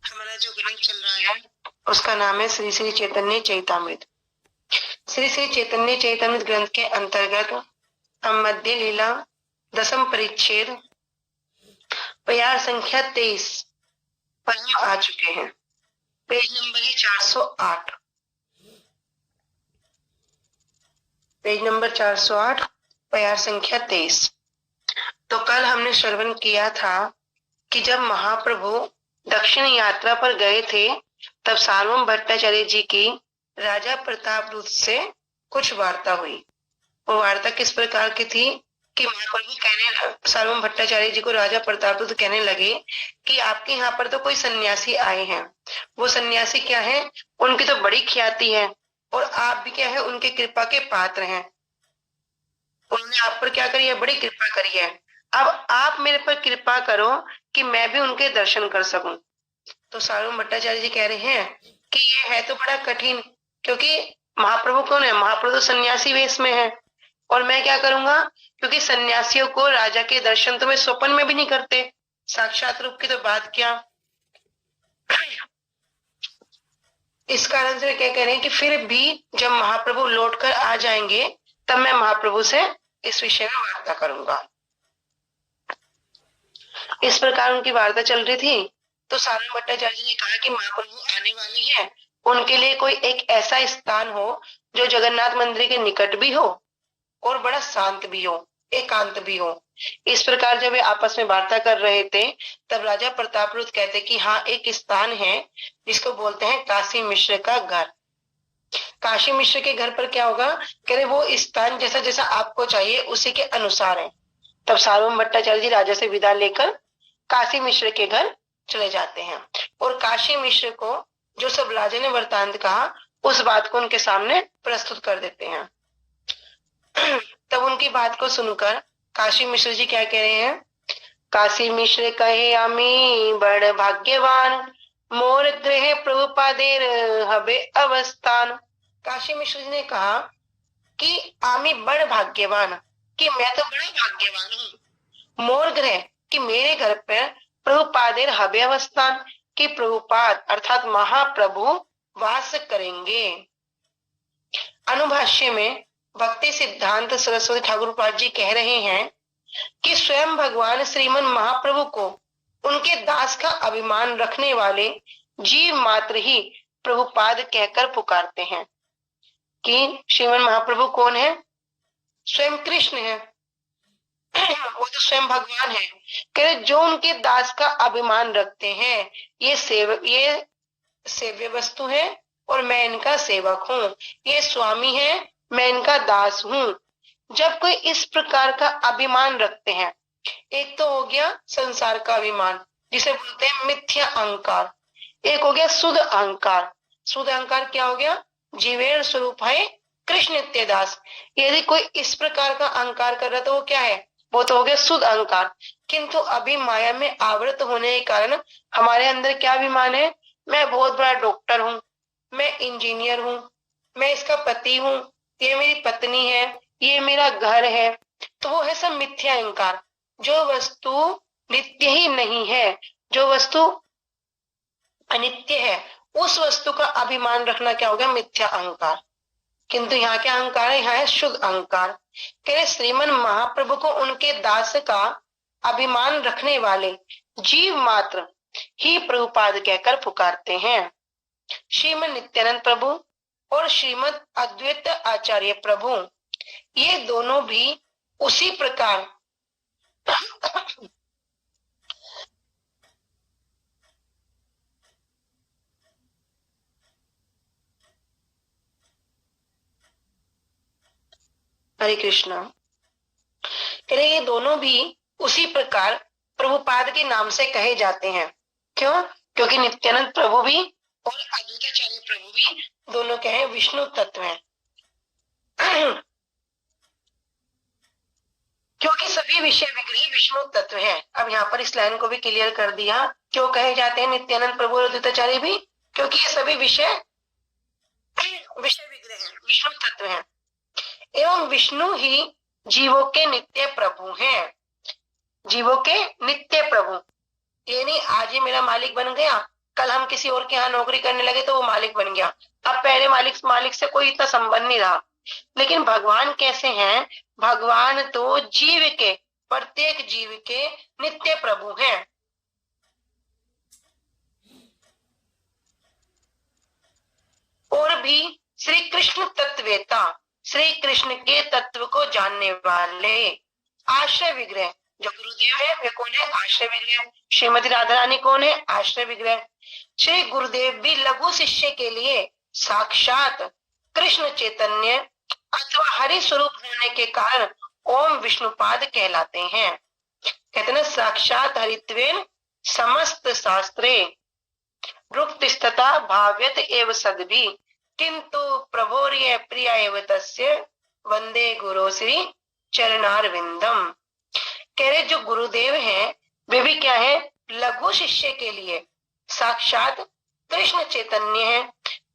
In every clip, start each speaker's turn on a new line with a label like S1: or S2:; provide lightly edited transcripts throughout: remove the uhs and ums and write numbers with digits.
S1: हमारा जो ग्रंथ चल रहा है उसका नाम है श्री श्री चैतन्य चैतामृत। श्री श्री चैतन्य चैतामृत ग्रंथ के अंतर्गत हम मध्य लीला दसम परिच्छेद प्यार संख्या 23 पर हम आ चुके हैं। पेज नंबर है 408। पेज नंबर 408 प्यार संख्या 23। तो कल हमने श्रवण किया था कि जब महाप्रभु दक्षिण यात्रा पर गए थे तब सार्वभौम भट्टाचार्य जी की राजा प्रतापरुद्र से कुछ वार्ता हुई। वो वार्ता किस प्रकार की थी कि महाप्रभु सार्वभौम भट्टाचार्य जी को राजा प्रतापरुद्र कहने लगे कि आपके यहाँ पर तो कोई सन्यासी आए हैं। वो सन्यासी क्या है, उनकी तो बड़ी ख्याति है और आप भी क्या है, उनके कृपा के पात्र हैं। उन्होंने आप पर क्या करी है, बड़ी कृपा करी है। अब आप मेरे पर कृपा करो कि मैं भी उनके दर्शन कर सकूं। तो सार्वभौम भट्टाचार्य जी कह रहे हैं कि ये है तो बड़ा कठिन, क्योंकि महाप्रभु कौन है, महाप्रभु तो सन्यासी वेश में है और मैं क्या करूंगा, क्योंकि सन्यासियों को राजा के दर्शन तो वे स्वप्न में भी नहीं करते, साक्षात रूप की तो बात क्या। इस कारण से क्या कह रहे हैं कि फिर भी जब महाप्रभु लौटकर आ जाएंगे तब मैं महाप्रभु से इस विषय में वार्ता करूंगा। इस प्रकार उनकी वार्ता चल रही थी। तो सार्वभौम भट्टाचार्य जी ने कहा कि महाप्रभु आने वाले हैं, उनके लिए कोई एक ऐसा स्थान हो जो जगन्नाथ मंदिर के निकट भी हो और बड़ा शांत भी हो, एकांत भी हो। इस प्रकार जब वे आपस में वार्ता कर रहे थे तब राजा प्रतापरुद्र कहते कि हाँ, एक स्थान है जिसको बोलते हैं काशी मिश्र का घर। काशी मिश्र के घर पर क्या होगा, कह रहे वो स्थान जैसा जैसा आपको चाहिए उसी के अनुसार है। तब सार्वभौम भट्टाचार्य जी राजा से विदा लेकर काशी मिश्र के घर चले जाते हैं और काशी मिश्र को जो सब राजा ने वृतांत कहा उस बात को उनके सामने प्रस्तुत कर देते हैं। तब उनकी बात को सुनकर काशी मिश्र जी क्या कह रहे हैं, काशी मिश्र कहे आमी बड़ भाग्यवान, मोर गृह प्रभुपादेर हबे अवस्थान। काशी मिश्र जी ने कहा कि आमी बड़ भाग्यवान, कि मैं तो बड़ा भाग्यवान हूँ। मोर गृह, कि मेरे घर पर प्रभुपादेर हबे अवस्थान, कि प्रभुपाद अर्थात महाप्रभु वास करेंगे। अनुभाष्य में भक्ति सिद्धांत सरस्वती ठाकुर पाद जी कह रहे हैं कि स्वयं भगवान श्रीमन महाप्रभु को उनके दास का अभिमान रखने वाले जीव मात्र ही प्रभुपाद कहकर पुकारते हैं। कि श्रीमन महाप्रभु कौन है, स्वयं कृष्ण है, वो तो स्वयं भगवान है। कह जो उनके दास का अभिमान रखते हैं, ये सेव्य वस्तु है और मैं इनका सेवक हूँ, ये स्वामी है, मैं इनका दास हूँ। जब कोई इस प्रकार का अभिमान रखते हैं, एक तो हो गया संसार का अभिमान जिसे बोलते हैं मिथ्या अहंकार, एक हो गया शुद्ध अहंकार। शुद्ध अहंकार क्या हो गया, जीवेर स्वरूप है कृष्ण नित्य दास। यदि कोई इस प्रकार का अहंकार कर रहा तो वो क्या है, वो तो हो गया शुद्ध अहंकार। किंतु अभी माया में आवृत होने के कारण हमारे अंदर क्या अभिमान है, मैं बहुत बड़ा डॉक्टर हूँ, मैं इंजीनियर हूँ, मैं इसका पति हूँ, ये मेरी पत्नी है, ये मेरा घर है। तो वो है सब मिथ्या अहंकार। जो वस्तु नित्य ही नहीं है, जो वस्तु अनित्य है, उस वस्तु का अभिमान रखना क्या हो गया, मिथ्या अहंकार। किंतु यहाँ क्या अहंकार है, यहाँ है शुद्ध अहंकार। कह श्रीमन महाप्रभु को उनके दास का अभिमान रखने वाले जीव मात्र ही प्रभुपाद कहकर पुकारते हैं। श्रीमद नित्यानंद प्रभु और श्रीमद अद्वैत आचार्य प्रभु, ये दोनों भी उसी प्रकार हरे कृष्णा, ये दोनों भी उसी प्रकार प्रभुपाद के नाम से कहे जाते हैं। क्यों, क्योंकि नित्यानंद प्रभु भी और अद्वैताचार्य प्रभु भी दोनों कहे विष्णु तत्व हैं। क्योंकि सभी विषय विग्रही विष्णु तत्व हैं। अब यहाँ पर इस लाइन को भी क्लियर कर दिया, क्यों कहे जाते हैं नित्यानंद प्रभु और अद्वैताचार्य भी, क्योंकि ये सभी विषय विग्रह हैं, विष्णु तत्व हैं। एवं विष्णु ही जीवों के नित्य प्रभु हैं, जीवों के नित्य प्रभु। ये नहीं आज ही मेरा मालिक बन गया, कल हम किसी और के यहाँ नौकरी करने लगे तो वो मालिक बन गया, अब पहले मालिक से कोई इतना संबंध नहीं रहा। लेकिन भगवान कैसे हैं? भगवान तो जीव के, प्रत्येक जीव के नित्य प्रभु हैं। और भी श्री कृष्ण तत्ववेता, श्री कृष्ण के तत्व को जानने वाले, आश्रय विग्रह, जो गुरुदेव है वे कौन है? आश्रय विग्रह। श्रीमती राधा रानी कौन है? आश्रय विग्रह। श्री गुरुदेव भी लघु शिष्य के लिए साक्षात कृष्ण चैतन्य अथवा हरि स्वरूप होने के कारण ओम विष्णुपाद कहलाते हैं। कहते हैं साक्षात हरित्वेन समस्त शास्त्रे रुक्तिस्तथा भाव्यत एव सद्भि किंतु प्रभोर्य प्रिय एव तस्य वंदे गुरु श्री चरणारविंदम। कह रहे जो गुरुदेव हैं वे भी क्या है? लघु शिष्य के लिए साक्षात कृष्ण चैतन्य है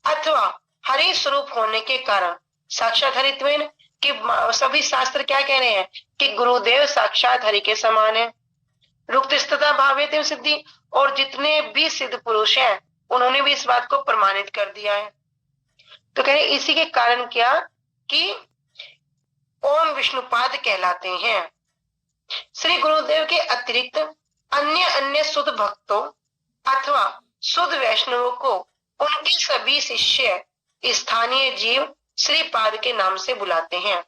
S1: अथवा हरि स्वरूप होने के कारण, साक्षात हरित्वेन कि सभी शास्त्र क्या कह रहे हैं कि गुरुदेव साक्षात हरि के समान है। रुक्तिस्तथा भाव्यते सिद्धि, और जितने भी सिद्ध पुरुष हैं उन्होंने भी इस बात को प्रमाणित कर दिया है। तो कह रहे इसी के कारण क्या कि ओम विष्णुपाद कहलाते हैं। श्री गुरुदेव के अतिरिक्त अन्य शुद्ध भक्तों अथवा शुद्ध वैष्णवों को उनके सभी शिष्य स्थानीय जीव श्रीपाद के नाम से बुलाते हैं।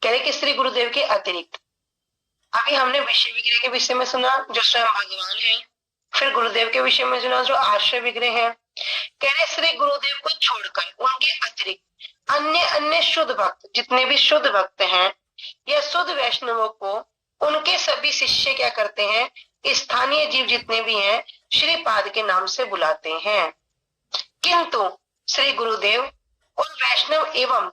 S1: कह रहे कि श्री गुरुदेव के अतिरिक्त, अभी हमने विषय विग्रह के विषय में सुना जो स्वयं भगवान है, फिर गुरुदेव के विषय में सुना जो आश्रय विग्रह है। कह रहे श्री गुरुदेव को छोड़कर उनके अतिरिक्त अन्य शुद्ध भक्त, जितने भी शुद्ध भक्त हैं या शुद्ध वैष्णवों को उनके सभी शिष्य क्या करते हैं? स्थानीय जीव जितने भी हैं श्रीपाद के नाम से बुलाते हैं। किंतु श्री गुरुदेव और वैष्णव एवं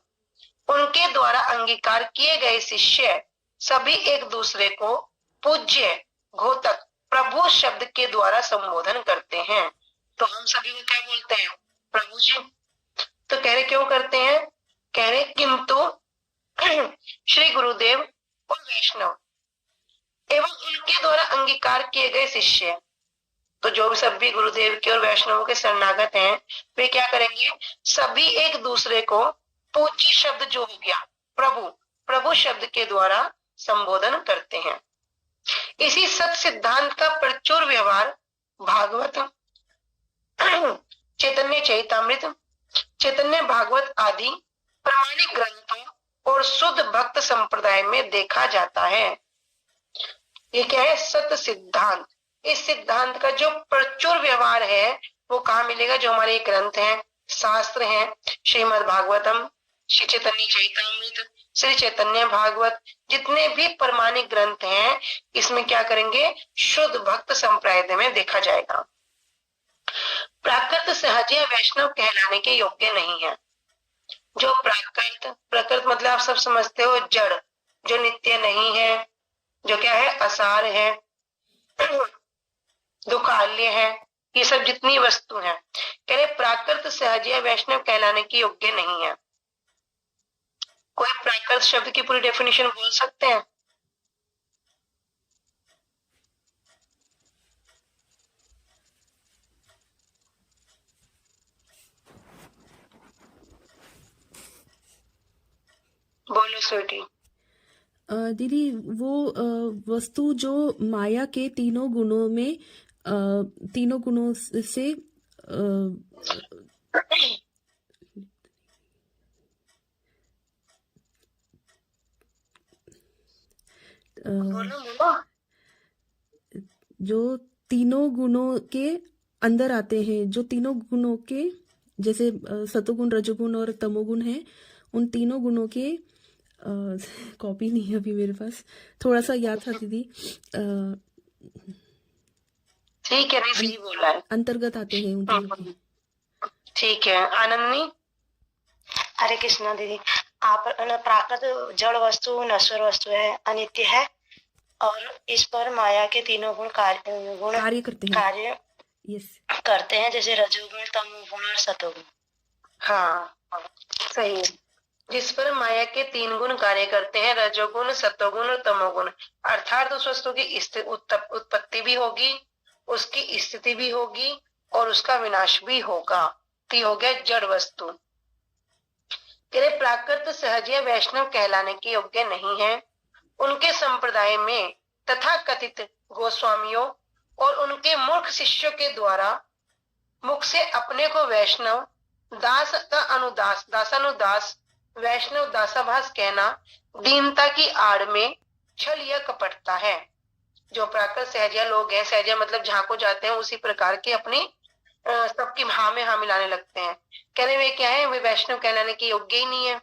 S1: उनके द्वारा अंगीकार किए गए शिष्य सभी एक दूसरे को पूज्य, घोतक, प्रभु शब्द के द्वारा संबोधन करते हैं। तो हम सभी को क्या बोलते हैं? प्रभु जी। तो कह रहे क्यों करते हैं? कह रहे किंतु श्री गुरुदेव और वैष्णव एवं उनके द्वारा अंगीकार किए गए शिष्य, तो जो भी सभी गुरुदेव के और वैष्णवों के शरणागत हैं वे क्या करेंगे? सभी एक दूसरे को पूज्य शब्द जो हो गया प्रभु शब्द के द्वारा संबोधन करते हैं। इसी सत सिद्धांत का प्रचुर व्यवहार भागवत, चैतन्य चैतामृत, चैतन्य भागवत आदि प्रामाणिक ग्रंथों और शुद्ध भक्त संप्रदाय में देखा जाता है। ये क्या है? सत सिद्धांत। इस सिद्धांत का जो प्रचुर व्यवहार है वो कहाँ मिलेगा? जो हमारे ग्रंथ हैं, शास्त्र हैं, श्रीमद् भागवतम, श्री चैतन्य चैतामृत, श्री चैतन्य भागवत, जितने भी प्रामाणिक ग्रंथ हैं इसमें क्या करेंगे? शुद्ध भक्त संप्रदाय में देखा जाएगा। प्राकृत सहज वैष्णव कहलाने के योग्य नहीं है। जो प्रकृत मतलब आप सब समझते हो, जड़, जो नित्य नहीं है, जो क्या है? असार है, दुखाल्य है, ये सब जितनी वस्तु है, कह रहे प्राकृत सहज वैष्णव कहलाने की योग्य नहीं है। कोई प्राकृत शब्द की पूरी डेफिनेशन बोल सकते हैं? बोलो स्वीटी।
S2: दीदी वो वस्तु जो माया के तीनों गुणों में तीनों गुणों से जो तीनों गुणों के अंदर आते हैं, जो तीनों गुणों के जैसे सतोगुण, रजोगुण और तमोगुण है, उन तीनों गुणों के कॉपी नहीं है अभी मेरे पास, थोड़ा सा याद था दीदी।
S1: ठीक है, नहीं सही बोला है,
S2: अंतर्गत आते हैं उन तीनों के।
S1: ठीक है। आनंदनी।
S3: हरे कृष्णा दीदी, आप प्राकृत जड़ वस्तु नश्वर वस्तु है, अनित्य है, और इस पर माया के तीनों गुण कार्य करते हैं, जैसे रजोगुण, तमोगुण और सतोगुण।
S1: हाँ सही है। जिस पर माया के 3 गुण कार्य करते हैं, रजोगुण, सतोगुण और तमोगुण। अर्थात उस वस्तु की उत्पत्ति भी होगी, उसकी स्थिति भी होगी और उसका विनाश भी होगा। तो ये हो गया जड़ वस्तु। प्राकृत सहज वैष्णव कहलाने के योग्य नहीं है। उनके संप्रदाय में तथा कथित गोस्वामियों और उनके मूर्ख शिष्यों के द्वारा मुख से अपने को वैष्णव, दास अनुदास, दासानुदास, वैष्णव दासाभास कहना दीनता की आड़ में छल या कपटता है। जो प्राकृत सहजिया लोग हैं, सहजिया मतलब जहां को जाते हैं उसी प्रकार के अपनी सबकी हाँ में हाँ मिलाने लगते हैं। कहने वे क्या है, वे वैष्णव कहलाने के योग्य ही नहीं है।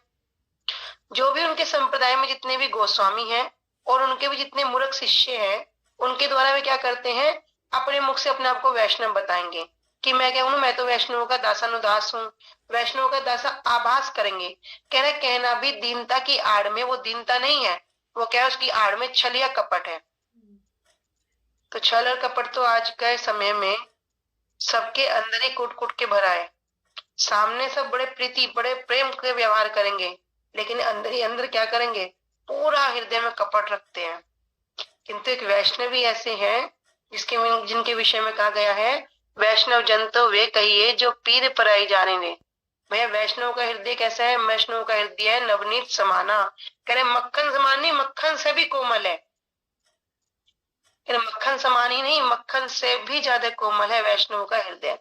S1: जो भी उनके संप्रदाय में जितने भी गोस्वामी हैं और उनके भी जितने मूर्ख शिष्य हैं, उनके द्वारा वे क्या करते हैं, अपने मुख से अपने आप को वैष्णव बताएंगे कि मैं क्या हूं, मैं तो वैष्णव का दासानुदास हूँ, वैष्णव का दासा आभास करेंगे। कहना भी दीनता की आड़ में, वो दीनता नहीं है, वो क्या है, उसकी आड़ में छल या कपट है। तो छल और कपट तो आज के समय में सबके अंदर ही कूट कूट के भरा है। सामने सब बड़े प्रीति, बड़े प्रेम के व्यवहार करेंगे, लेकिन अंदर ही अंदर क्या करेंगे, पूरा हृदय में कपट रखते हैं। किंतु एक वैष्णव ही ऐसे हैं जिनके विषय में कहा गया है, वैष्णव जन तो वे कहिए जो पीर पराई जाने दे। भैया वैष्णव का हृदय कैसा है, वैष्णव का हृदय है नवनीत समाना। कह रहे मक्खन समान नहीं, मक्खन से भी कोमल है। मक्खन समान ही नहीं, मक्खन से भी ज्यादा कोमल है वैष्णव का हृदय।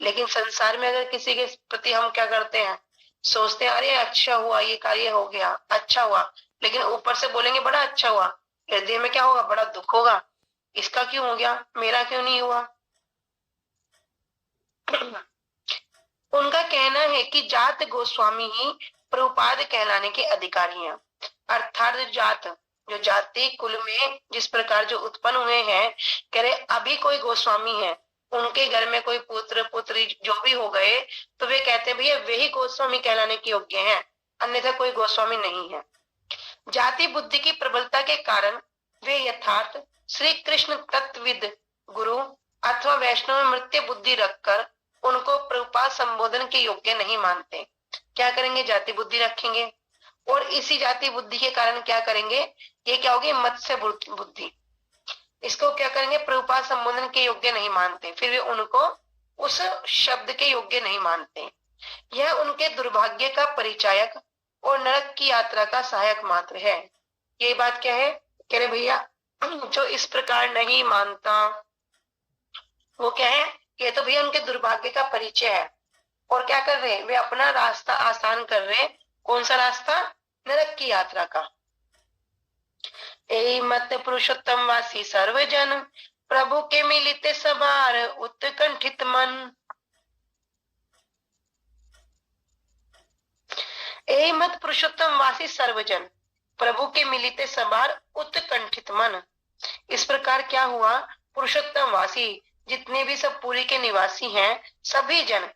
S1: लेकिन संसार में अगर किसी के प्रति हम क्या करते हैं, सोचते हैं अरे अच्छा हुआ, ये कार्य हो गया, अच्छा हुआ, लेकिन ऊपर से बोलेंगे बड़ा अच्छा हुआ, हृदय में क्या होगा, बड़ा दुख होगा, इसका क्यों हो गया, मेरा क्यों नहीं हुआ। उनका कहना है कि जात गोस्वामी ही प्रभुपाद कहलाने के अधिकारी हैं। अर्थात जात, जो जाति कुल में जिस प्रकार जो उत्पन्न हुए हैं, कह रहे अभी कोई गोस्वामी है, उनके घर में कोई पुत्र पुत्री जो भी हो गए, तो वे कहते भैया वे ही गोस्वामी कहलाने के योग्य हैं, अन्यथा कोई गोस्वामी नहीं है। जाति बुद्धि की प्रबलता के कारण वे यथार्थ श्री कृष्ण तत्वविद गुरु अथवा वैष्णव में मृत्यु बुद्धि रखकर उनको प्रभुपाद संबोधन के योग्य नहीं मानते। क्या करेंगे, जाति बुद्धि रखेंगे, और इसी जाति बुद्धि के कारण क्या करेंगे, ये क्या होगी, मत्स्य बुद्धि, इसको क्या करेंगे, प्रभुपाद संबोधन के योग्य नहीं मानते, फिर वे उनको उस शब्द के योग्य नहीं मानते। यह उनके दुर्भाग्य का परिचायक और नरक की यात्रा का सहायक मात्र है। ये बात क्या है, कह रहे भैया जो इस प्रकार नहीं मानता वो क्या है, ये तो भैया उनके दुर्भाग्य का परिचय है। और क्या कर रहे हैं, वे अपना रास्ता आसान कर रहे हैं। कौन सा रास्ता, नरक की यात्रा का। ए मत पुरुषोत्तम वासी सर्वजन प्रभु के मिलिते सवार उत्कंठित मन। ए मत पुरुषोत्तम वासी सर्वजन प्रभु के मिलिते सवार उत्कंठित मन। इस प्रकार क्या हुआ, पुरुषोत्तम वासी जितने भी सब पुरी के निवासी हैं, सभी जन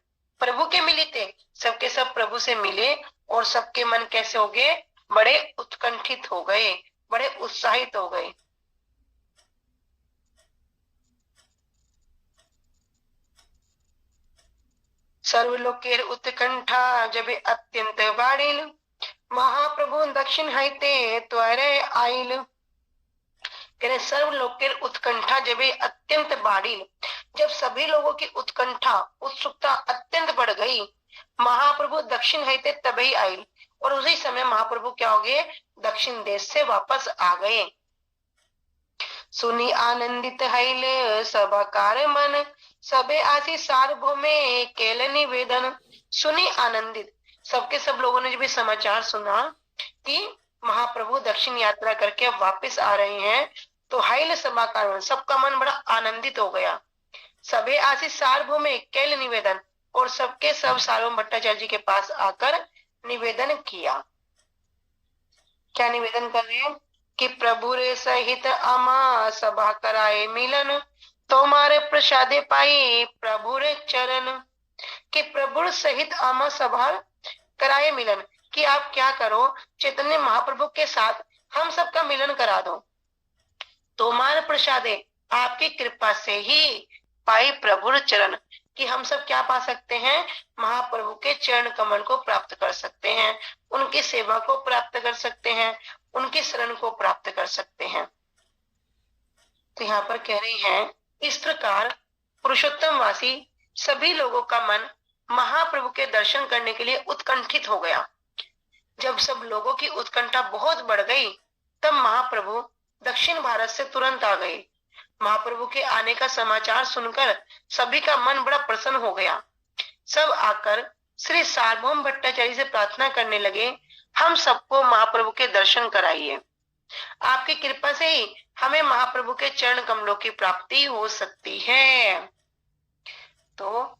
S1: प्रभु के मिलिते, सबके सब प्रभु से मिले और सबके मन कैसे हो गए, बड़े उत्कंठित हो गए, बड़े उत्साहित हो गए। सर्वलोकेर उत्कंठा जब अत्यंत बाढ़िल महाप्रभु दक्षिण हैते त्वरे आइल। सर्वलोकेर उत्कंठा जब अत्यंत बाढ़िल, जब सभी लोगों की उत्कंठा उत्सुकता अत्यंत बढ़ गई, महाप्रभु दक्षिण हैते तभी आइल, और उसी समय महाप्रभु क्या हो गए, दक्षिण देश से वापस आ गए। सुनी आनंदित हैले सभाकार मन सबे आसी सार्वभौमे केल निवेदन। सुनी आनंदित, सबके सब लोगों ने जब समाचार सुना कि महाप्रभु दक्षिण यात्रा करके अब वापस आ रहे हैं, तो हैल सभाकार मन, सबका मन बड़ा आनंदित हो गया। सबे आसी सार्वभौमे केल निवेदन, और सबके सब सार्वभौम भट्टाचार्य जी के पास आकर निवेदन किया। क्या निवेदन कर रहे हैं कि प्रभु रे सहित अमा सभा कराए मिलन, तुम्हारे प्रसादे पाई प्रभु रे चरण। कि प्रभु सहित अमा सभा कराए मिलन, कि आप क्या करो, चैतन्य महाप्रभु के साथ हम सबका मिलन करा दो। तुम्हारे प्रसादे, आपकी कृपा से ही पाई प्रभु चरण, कि हम सब क्या पा सकते हैं, महाप्रभु के चरण कमल को प्राप्त कर सकते हैं, उनकी सेवा को प्राप्त कर सकते हैं, उनकी शरण को प्राप्त कर सकते हैं। तो यहाँ पर कह रहे हैं, इस प्रकार पुरुषोत्तम वासी सभी लोगों का मन महाप्रभु के दर्शन करने के लिए उत्कंठित हो गया। जब सब लोगों की उत्कंठा बहुत बढ़ गई, तब महाप्रभु दक्षिण भारत से तुरंत आ गए। महाप्रभु के आने का समाचार सुनकर सभी का मन बड़ा प्रसन्न हो गया। सब आकर श्री सार्वभौम भट्टाचार्य से प्रार्थना करने लगे, हम सबको महाप्रभु के दर्शन कराइए। आपकी कृपा से ही हमें महाप्रभु के चरण कमलों की प्राप्ति हो सकती है। तो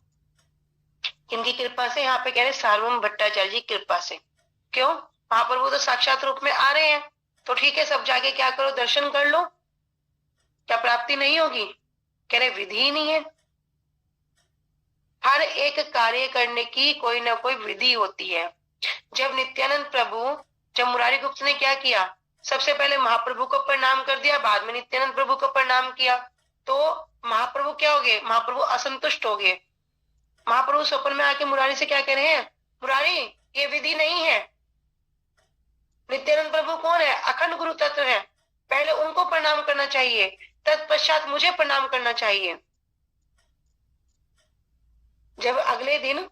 S1: इनकी कृपा से, यहाँ पे कह रहे सार्वभौम भट्टाचार्य जी कृपा से। क्यों? महाप्रभु तो साक्षात रूप में आ रहे हैं, तो ठीक है, सब जाके क्या करो, दर्शन कर लो। क्या प्राप्ति नहीं होगी? कह रहे विधि ही नहीं है। हर एक कार्य करने की कोई ना कोई विधि होती है। जब नित्यानंद प्रभु, जब मुरारी गुप्त ने क्या किया, सबसे पहले महाप्रभु को प्रणाम कर दिया, बाद में नित्यानंद प्रभु को प्रणाम किया, तो महाप्रभु क्या हो गए, महाप्रभु असंतुष्ट हो गए। महाप्रभु स्वप्न में आके मुरारी से क्या कह रहे हैं, मुरारी ये विधि नहीं है। नित्यानंद प्रभु कौन है? अखंड गुरु तत्व है, पहले उनको प्रणाम करना चाहिए, तत्पश्चात मुझे प्रणाम करना चाहिए। जब अगले दिन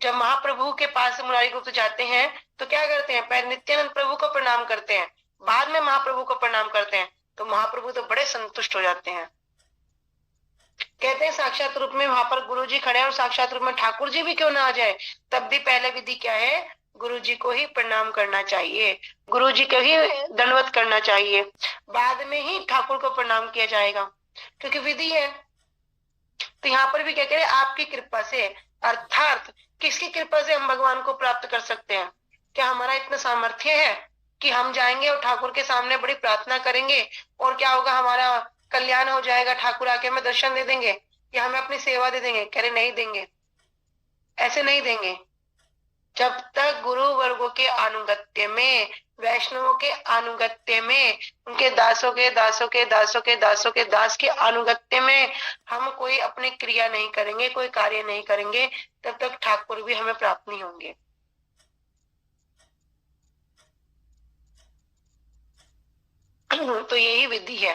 S1: जब महाप्रभु के पास मुरारी गुप्त जाते हैं, तो क्या करते हैं, पहले नित्यानंद प्रभु को प्रणाम करते हैं, बाद में महाप्रभु को प्रणाम करते हैं। तो महाप्रभु तो बड़े संतुष्ट हो जाते हैं। कहते हैं साक्षात रूप में वहां पर गुरु जी खड़े हैं और साक्षात रूप में ठाकुर जी भी क्यों ना आ जाए, तब भी पहले विधि क्या है, गुरु जी को ही प्रणाम करना चाहिए, गुरु जी को ही दंडवत करना चाहिए, बाद में ही ठाकुर को प्रणाम किया जाएगा, क्योंकि विधि है। तो यहाँ पर भी क्या कह रहे, आपकी कृपा से, अर्थात किसकी कृपा से हम भगवान को प्राप्त कर सकते हैं? क्या हमारा इतना सामर्थ्य है कि हम जाएंगे और ठाकुर के सामने बड़ी प्रार्थना करेंगे और क्या होगा, हमारा कल्याण हो जाएगा, ठाकुर आके हमें दर्शन दे देंगे या हमें अपनी सेवा दे देंगे? कह रहे नहीं देंगे, ऐसे नहीं देंगे। जब तक गुरु वर्गों के अनुगत्य में, वैष्णवों के अनुगत्य में, उनके दासों के दासों के दासों के दासों के दास के अनुगत्य में हम कोई अपनी क्रिया नहीं करेंगे, कोई कार्य नहीं करेंगे, तब तक ठाकुर भी हमें प्राप्त नहीं होंगे। तो यही विधि है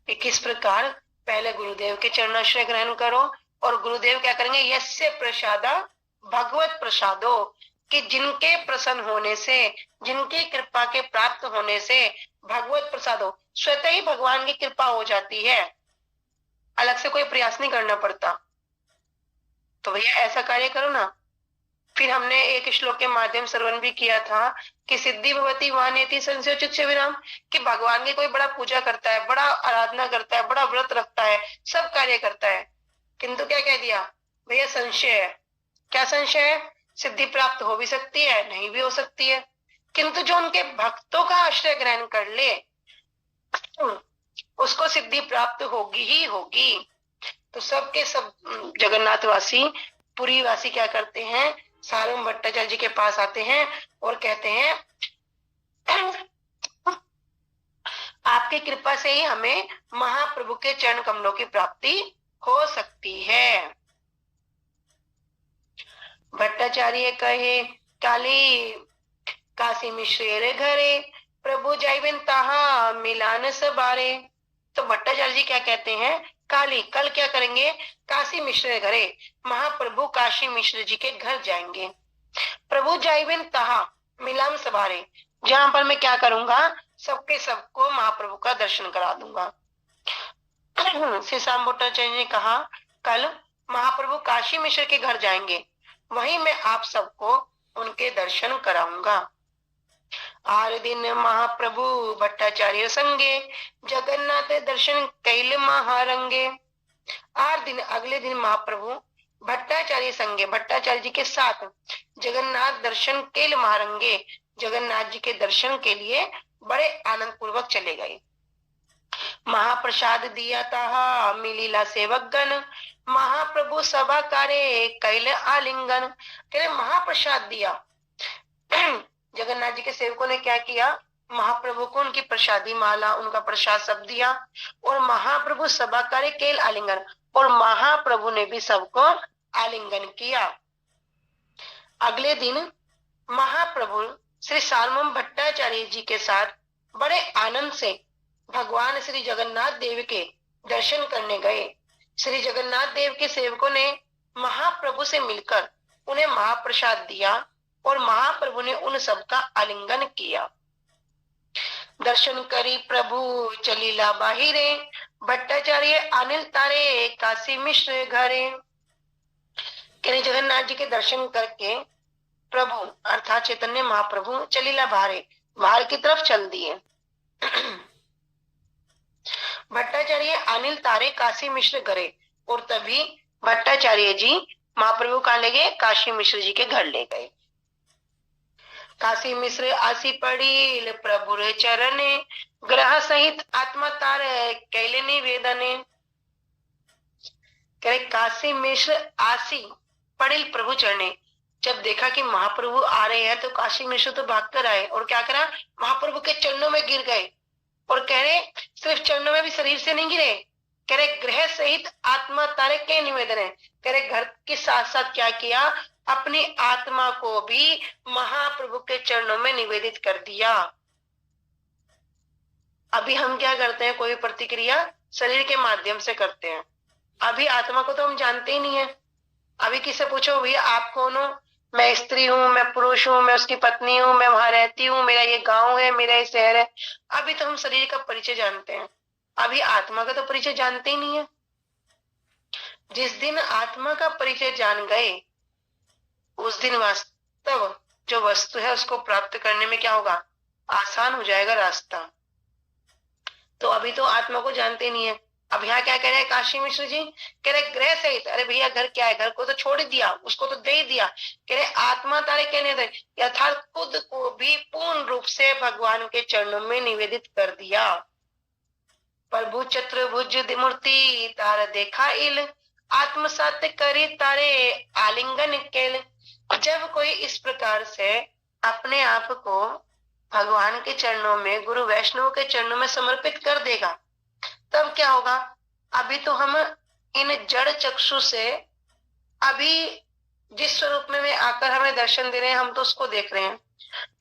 S1: कि किस प्रकार पहले गुरुदेव के चरणाश्रय ग्रहण करो, और गुरुदेव क्या करेंगे, यस्य प्रसादा भगवत प्रसादो, कि जिनके प्रसन्न होने से, जिनकी कृपा के प्राप्त होने से भगवत प्रसादो, स्वतः ही भगवान की कृपा हो जाती है, अलग से कोई प्रयास नहीं करना पड़ता। तो भैया ऐसा कार्य करो ना। फिर हमने एक श्लोक के माध्यम श्रवण भी किया था कि सिद्धि भवती वानेति संशयोचित से विराम, कि भगवान की कोई बड़ा पूजा करता है, बड़ा आराधना करता है, बड़ा व्रत रखता है, सब कार्य करता है, किंतु क्या कह दिया भैया, संशय है। क्या संशय है? सिद्धि प्राप्त हो भी सकती है, नहीं भी हो सकती है, किंतु जो उनके भक्तों का आश्रय ग्रहण कर ले उसको सिद्धि प्राप्त होगी ही होगी। तो सबके सब जगन्नाथवासी, पुरी वासी क्या करते हैं, सार्वभौम भट्टाचार्य जी के पास आते हैं और कहते हैं आपकी कृपा से ही हमें महाप्रभु के चरण कमलों की प्राप्ति हो सकती है। भट्टाचार्य कहे काली काशी मिश्रेर घरे, प्रभु जाइबिन तहा मिलान सबारे। तो भट्टाचार्य जी क्या कहते हैं, काली, कल क्या करेंगे, काशी मिश्र घरे, महाप्रभु काशी मिश्र जी के घर जाएंगे। प्रभु जाइबिन तहा मिलाम सबारे, जहां पर मैं क्या करूंगा, सबके सबको महाप्रभु का दर्शन करा दूंगा। श्री श्याम भट्टाचार्य ने कहा कल महाप्रभु काशी मिश्र के घर जाएंगे, वहीं मैं आप सबको उनके दर्शन कराऊंगा। आर दिन महाप्रभु भट्टाचार्य संगे, जगन्नाथ दर्शन कैल महारंगे। आर दिन, अगले दिन महाप्रभु भट्टाचार्य संगे, भट्टाचार्य जी के साथ जगन्नाथ दर्शन कैल महारंगे, जगन्नाथ जी के दर्शन के लिए बड़े आनंद पूर्वक चले गए। महाप्रसाद दिया तहा मिलीला सेवकगण, महाप्रभु सभा करे कैल आलिंगन। महाप्रसाद दिया, जगन्नाथ जी के सेवकों ने क्या किया, महाप्रभु को उनकी प्रसादी माला, उनका प्रसाद सब दिया और महाप्रभु सभा करे केल आलिंगन, और महाप्रभु ने भी सबको आलिंगन किया। अगले दिन महाप्रभु श्री सार्वभौम भट्टाचार्य जी के साथ बड़े आनंद से भगवान श्री जगन्नाथ देव के दर्शन करने गए। श्री जगन्नाथ देव के सेवकों ने महाप्रभु से मिलकर उन्हें महाप्रसाद दिया और महाप्रभु ने उन सबका आलिंगन किया। दर्शन करी प्रभु चलीला बाहिरे, भट्टाचार्य अनिल तारे काशी मिश्र घरे। जगन्नाथ जी के दर्शन करके प्रभु अर्थात चैतन्य महाप्रभु चलीला बाहर की तरफ चल दिए। भट्टाचार्य अनिल तारे काशी मिश्र घरे, और तभी भट्टाचार्य जी महाप्रभु कहाँ ले गए? काशी मिश्र जी के घर ले गए। काशी मिश्र आसी पड़ी प्रभु चरणे, ग्रह सहित आत्मा तार कैले निवेदने। काशी मिश्र आसी पड़िल प्रभु चरणे, जब देखा कि महाप्रभु आ रहे हैं तो काशी मिश्र तो भागकर आए और क्या करा? महाप्रभु के चरणों में गिर गए और कह रहे सिर्फ चरणों में भी, शरीर से नहीं गिरे, कह रहे ग्रह सहित आत्मा तारे के निवेदन है। कह रहे घर के साथ साथ क्या किया? अपनी आत्मा को भी महाप्रभु के चरणों में निवेदित कर दिया। अभी हम क्या करते हैं? कोई प्रतिक्रिया शरीर के माध्यम से करते हैं। अभी आत्मा को तो हम जानते ही नहीं है। अभी किससे पूछो भैया आप कौन हो? मैं स्त्री हूँ, मैं पुरुष हूँ, मैं उसकी पत्नी हूँ, मैं वहां रहती हूँ, मेरा ये गांव है, मेरा ये शहर है। अभी तो हम शरीर का परिचय जानते हैं, अभी आत्मा का तो परिचय जानते ही नहीं है। जिस दिन आत्मा का परिचय जान गए उस दिन वास्तव जो वस्तु है उसको प्राप्त करने में क्या होगा? आसान हो जाएगा रास्ता। तो अभी तो आत्मा को जानते नहीं है। अब यहाँ क्या कह रहे हैं काशी मिश्र जी? कह रहे ग्रह सहित, अरे भैया घर क्या है? घर को तो छोड़ दिया, उसको तो दे ही दिया। कह रहे आत्मा तारे कहने दे, अर्थात खुद को भी पूर्ण रूप से भगवान के चरणों में निवेदित कर दिया। प्रभु चतुर्भुज मूर्ति तार देखा इल, आत्मसात करी तारे आलिंगन केल। जब कोई इस प्रकार से अपने आप को भगवान के चरणों में, गुरु वैष्णव के चरणों में समर्पित कर देगा, तब क्या होगा? अभी तो हम इन जड़ चक्षु से अभी जिस स्वरूप में वे आकर हमें दर्शन दे रहे हैं हम तो उसको देख रहे हैं,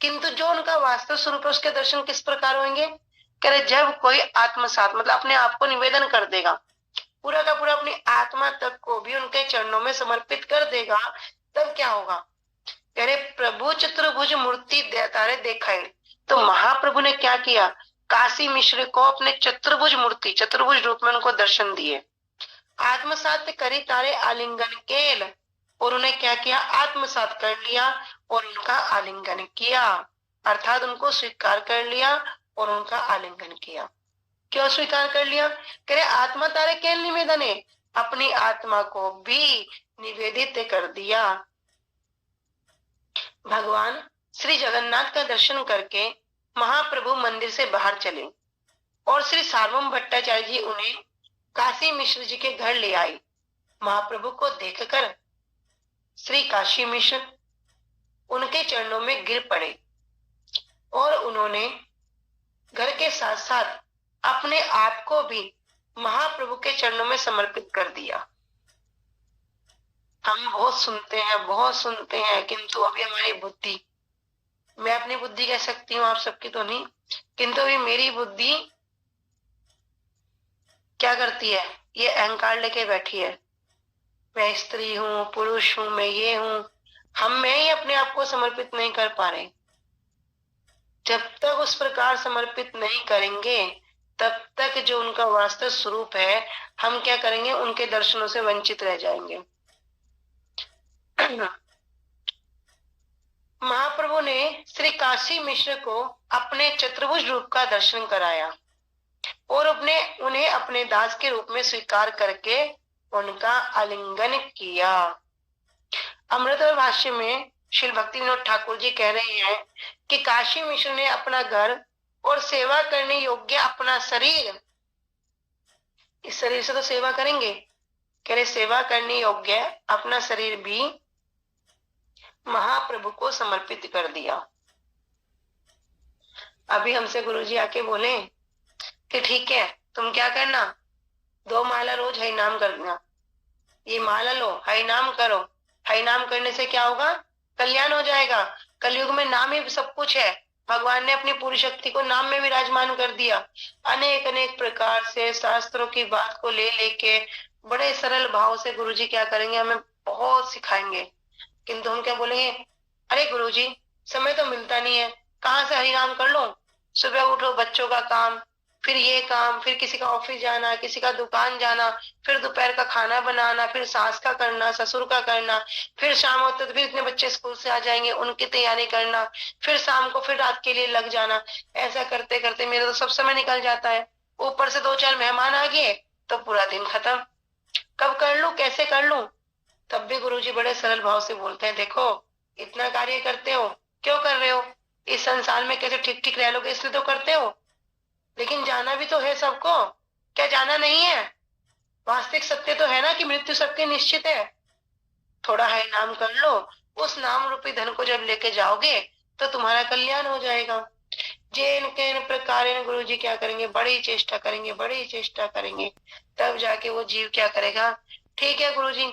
S1: किंतु जो उनका वास्तव स्वरूप है उसके दर्शन किस प्रकार होंगे? कह रहे जब कोई आत्मसात मतलब अपने आप को निवेदन कर देगा, पूरा का पूरा अपनी आत्मा तक को भी उनके चरणों में समर्पित कर देगा, तब क्या होगा? कह रहे प्रभु चतुर्भुज मूर्ति तारे देखा। तो महाप्रभु ने क्या किया? काशी मिश्र को अपने चतुर्भुज मूर्ति, चतुर्भुज रूप में उनको दर्शन दिए। आत्मसात करी तारे आलिंगन केल, और उन्हें क्या किया? आत्मसात कर लिया और उनका आलिंगन किया, अर्थात उनको स्वीकार कर लिया और उनका आलिंगन किया। क्यों स्वीकार कर लिया? कह रहे आत्मा तारे केल निवेदन है, अपनी आत्मा को भी निवेदित कर दिया। भगवान श्री जगन्नाथ का दर्शन करके महाप्रभु मंदिर से बाहर चले और श्री सार्वभौम भट्टाचार्य जी उन्हें काशी मिश्र जी के घर ले आए। महाप्रभु को देखकर श्री काशी मिश्र उनके चरणों में गिर पड़े और उन्होंने घर के साथ साथ अपने आप को भी महाप्रभु के चरणों में समर्पित कर दिया। हम बहुत सुनते हैं, किंतु अभी हमारी बुद्धि, मैं अपनी बुद्धि कह सकती हूँ, आप सबकी तो नहीं, किंतु अभी मेरी बुद्धि क्या करती है? ये अहंकार लेके बैठी है, मैं स्त्री हूँ, पुरुष हूँ, मैं ये हूँ। मैं ही अपने आप को समर्पित नहीं कर पा रहे। जब तक उस प्रकार समर्पित नहीं करेंगे तब तक जो उनका वास्तव स्वरूप है हम क्या करेंगे? उनके दर्शनों से वंचित रह जाएंगे। महाप्रभु ने श्री काशी मिश्र को अपने चतुर्भुज रूप का दर्शन कराया और उन्हें अपने दास के रूप में स्वीकार करके उनका आलिंगन किया। अमृत भाष्य में श्री भक्ति विनोद ठाकुर जी कह रहे हैं कि काशी मिश्र ने अपना घर और सेवा करने योग्य अपना शरीर, इस शरीर से तो सेवा करेंगे, कह रहे सेवा करने योग्य अपना शरीर भी महाप्रभु को समर्पित कर दिया। अभी हमसे गुरुजी आके बोले कि ठीक है, तुम क्या करना, 2 माला रोज हरि नाम करना, ये माला लो, हरि नाम करो, हरि नाम करने से क्या होगा, कल्याण हो जाएगा। कलयुग में नाम ही सब कुछ है। भगवान ने अपनी पूरी शक्ति को नाम में विराजमान कर दिया। अनेक अनेक प्रकार से शास्त्रों की बात को ले लेके बड़े सरल भाव से गुरुजी क्या करेंगे, हमें बहुत सिखाएंगे। किंतु हम क्या बोलेंगे, अरे गुरुजी समय तो मिलता नहीं है, कहाँ से हरि नाम कर लो, सुबह उठो, बच्चों का काम, फिर ये काम, फिर किसी का ऑफिस जाना, किसी का दुकान जाना, फिर दोपहर का खाना बनाना, फिर सास का करना, ससुर का करना, फिर शाम होते तो फिर इतने बच्चे स्कूल से आ जाएंगे, उनकी तैयारी करना, फिर शाम को फिर रात के लिए लग जाना। ऐसा करते करते मेरा तो सब समय निकल जाता है। ऊपर से 2-4 मेहमान आ गए तो पूरा दिन खत्म। कब कर लूं, कैसे कर लूं? तब भी गुरुजी बड़े सरल भाव से बोलते हैं, देखो इतना कार्य करते हो, क्यों कर रहे हो? इस संसार में कैसे ठीक ठीक रह लोगे, इसलिए तो करते हो। लेकिन जाना भी तो है सबको, क्या जाना नहीं है? वास्तविक सत्य तो है ना कि मृत्यु सबके निश्चित है। थोड़ा है नाम कर लो, उस नाम रूपी धन को जब लेके जाओगे तो तुम्हारा कल्याण हो जाएगा। जैन के प्रकार गुरु जी क्या करेंगे, बड़ी चेष्टा करेंगे, बड़ी चेष्टा करेंगे, तब जाके वो जीव क्या करेगा, ठीक है गुरु जी